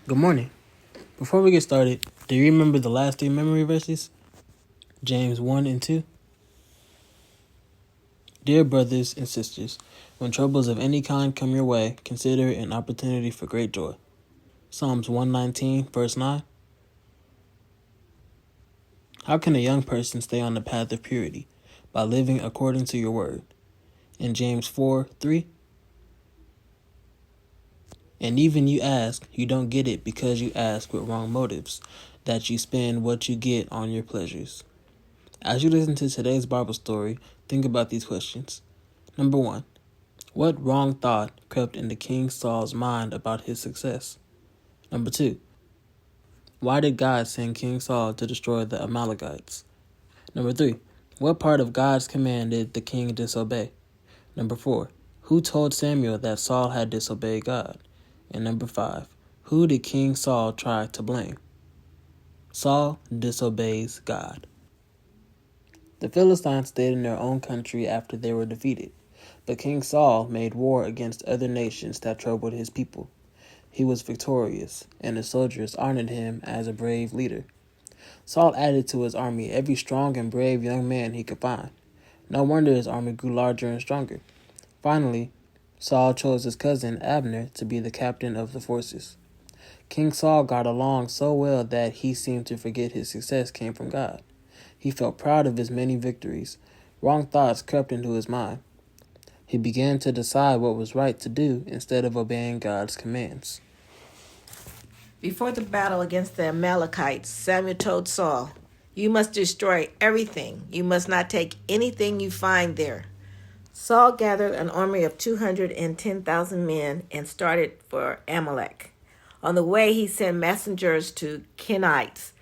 Good morning. Before we get started, do you remember the last three memory verses? James 1 and 2. Dear brothers and sisters, when troubles of any kind come your way, consider it an opportunity for great joy. Psalms 119, verse 9. How can a young person stay on the path of purity? By living according to your word. In James 4, 3. And even you ask, you don't get it because you ask with wrong motives, that you spend what you get on your pleasures. As you listen to today's Bible story, think about these questions. Number 1. What wrong thought crept into King Saul's mind about his success? Number 2. Why did God send King Saul to destroy the Amalekites? Number 3. What part of God's command did the king disobey? Number 4. Who told Samuel that Saul had disobeyed God? And number 5. Who did King Saul try to blame? Saul disobeys God. The Philistines stayed in their own country after they were defeated, but King Saul made war against other nations that troubled his people. He was victorious, and the soldiers honored him as a brave leader. Saul added to his army every strong and brave young man he could find. No wonder his army grew larger and stronger. Finally, Saul chose his cousin Abner to be the captain of the forces. King Saul got along so well that he seemed to forget his success came from God. He felt proud of his many victories. Wrong thoughts crept into his mind. He began to decide what was right to do instead of obeying God's commands. Before the battle against the Amalekites, Samuel told Saul, "You must destroy everything. You must not take anything you find there." Saul gathered an army of 210,000 men and started for Amalek. On the way, he sent messengers to Kenites,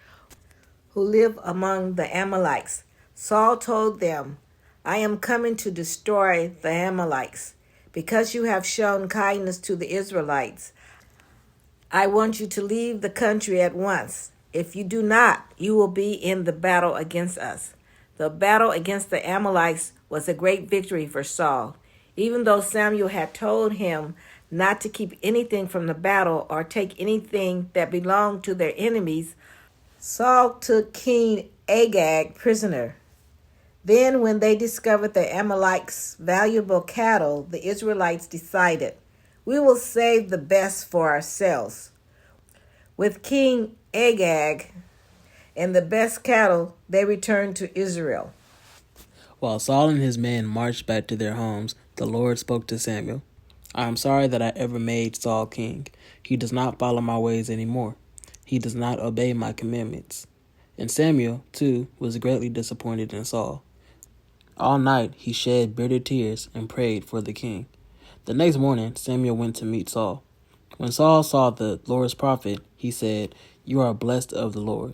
who live among the Amalekites. Saul told them, "I am coming to destroy the Amalekites. Because you have shown kindness to the Israelites, I want you to leave the country at once. If you do not, you will be in the battle against us." The battle against the Amalekites was a great victory for Saul. Even though Samuel had told him not to keep anything from the battle or take anything that belonged to their enemies, Saul took King Agag prisoner. Then, when they discovered the Amalekites' valuable cattle, the Israelites decided, "We will save the best for ourselves." With King Agag and the best cattle, they returned to Israel. While Saul and his men marched back to their homes, the Lord spoke to Samuel. "I am sorry that I ever made Saul king. He does not follow my ways anymore. He does not obey my commandments." And Samuel, too, was greatly disappointed in Saul. All night he shed bitter tears and prayed for the king. The next morning Samuel went to meet Saul. When Saul saw the Lord's prophet, he said, "You are blessed of the Lord.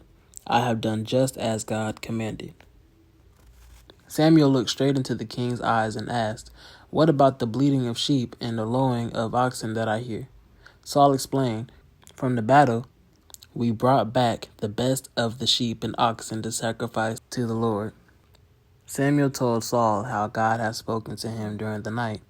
I have done just as God commanded." Samuel looked straight into the king's eyes and asked, "What about the bleating of sheep and the lowing of oxen that I hear?" Saul explained, "From the battle, we brought back the best of the sheep and oxen to sacrifice to the Lord." Samuel told Saul how God had spoken to him during the night.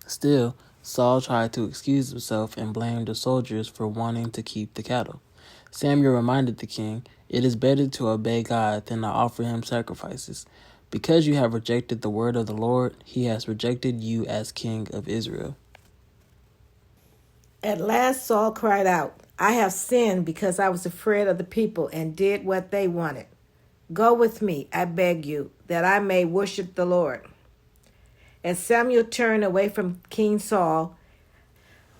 Still, Saul tried to excuse himself and blamed the soldiers for wanting to keep the cattle. Samuel reminded the king, "It is better to obey God than to offer him sacrifices. Because you have rejected the word of the Lord, he has rejected you as king of Israel." At last Saul cried out, "I have sinned because I was afraid of the people and did what they wanted. Go with me, I beg you, that I may worship the Lord." As Samuel turned away from King Saul,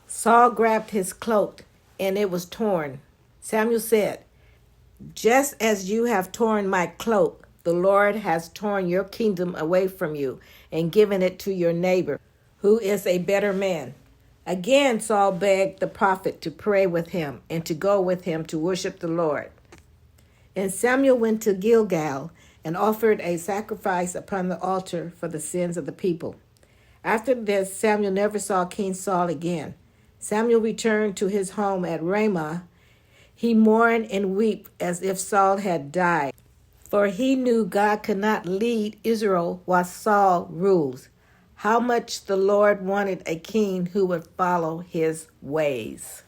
Saul grabbed his cloak, and it was torn. Samuel said, "Just as you have torn my cloak, the Lord has torn your kingdom away from you and given it to your neighbor, who is a better man." Again, Saul begged the prophet to pray with him and to go with him to worship the Lord. And Samuel went to Gilgal and offered a sacrifice upon the altar for the sins of the people. After this, Samuel never saw King Saul again. Samuel returned to his home at Ramah. He mourned and wept as if Saul had died, for he knew God could not lead Israel while Saul rules. How much the Lord wanted a king who would follow his ways.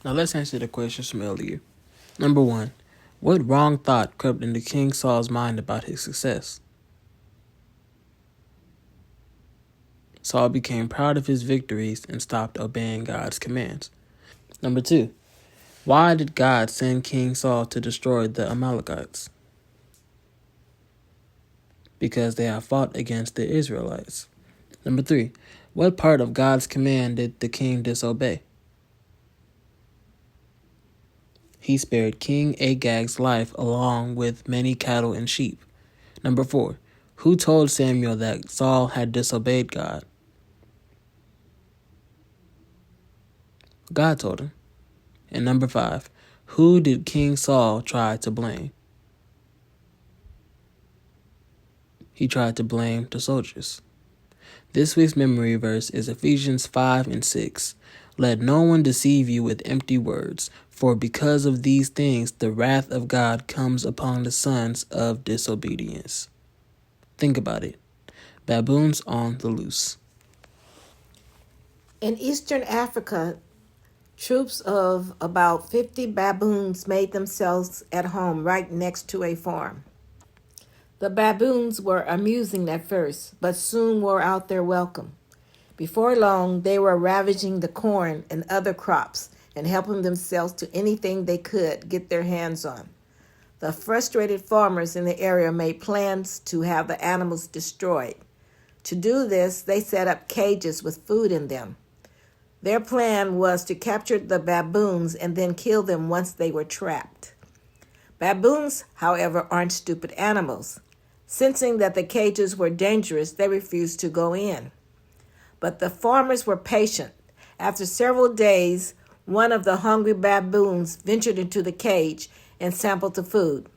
Now let's answer the questions from earlier. Number 1. What wrong thought crept into King Saul's mind about his success? Saul became proud of his victories and stopped obeying God's commands. Number 2. Why did God send King Saul to destroy the Amalekites? Because they have fought against the Israelites. Number 3. What part of God's command did the king disobey? He spared King Agag's life along with many cattle and sheep. Number 4. Who told Samuel that Saul had disobeyed God? God told him. And number 5. Who did King Saul try to blame? He tried to blame the soldiers. This week's memory verse is Ephesians 5:6. Let no one deceive you with empty words, for because of these things the wrath of God comes upon the sons of disobedience. Think about it. Baboons on the loose. In eastern Africa, troops of about 50 baboons made themselves at home right next to a farm. The baboons were amusing at first, but soon wore out their welcome. Before long, they were ravaging the corn and other crops and helping themselves to anything they could get their hands on. The frustrated farmers in the area made plans to have the animals destroyed. To do this, they set up cages with food in them. Their plan was to capture the baboons and then kill them once they were trapped. Baboons, however, aren't stupid animals. Sensing that the cages were dangerous, they refused to go in. But the farmers were patient. After several days, one of the hungry baboons ventured into the cage and sampled the food.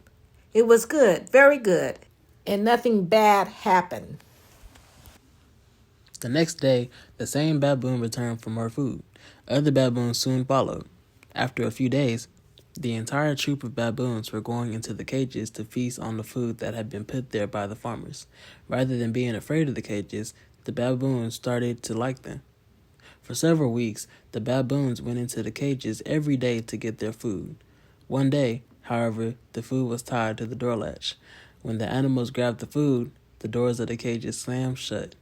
It was good, very good, and nothing bad happened. The next day, the same baboon returned for more food. Other baboons soon followed. After a few days, the entire troop of baboons were going into the cages to feast on the food that had been put there by the farmers. Rather than being afraid of the cages, the baboons started to like them. For several weeks, the baboons went into the cages every day to get their food. One day, however, the food was tied to the door latch. When the animals grabbed the food, the doors of the cages slammed shut.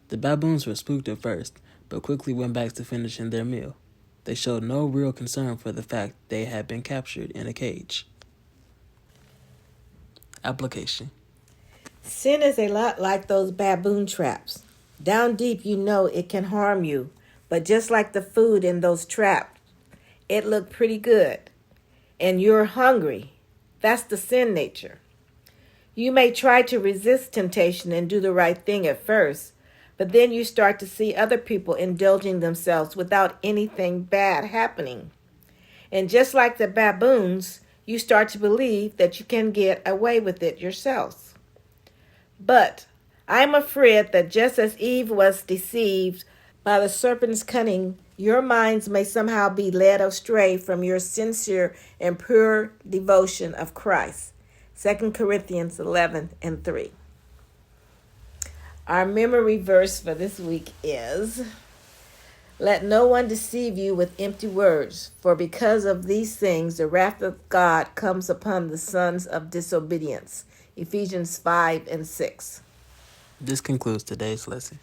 The baboons were spooked at first, but quickly went back to finishing their meal. They showed no real concern for the fact they had been captured in a cage. Application. Sin is a lot like those baboon traps. Down deep, you know it can harm you, but just like the food in those traps, it looked pretty good. And you're hungry. That's the sin nature. You may try to resist temptation and do the right thing at first, but then you start to see other people indulging themselves without anything bad happening. And just like the baboons, you start to believe that you can get away with it yourselves. But I'm afraid that just as Eve was deceived by the serpent's cunning, your minds may somehow be led astray from your sincere and pure devotion of Christ. 2 Corinthians 11:3. Our memory verse for this week is, let no one deceive you with empty words, for because of these things the wrath of God comes upon the sons of disobedience. Ephesians 5:6. This concludes today's lesson.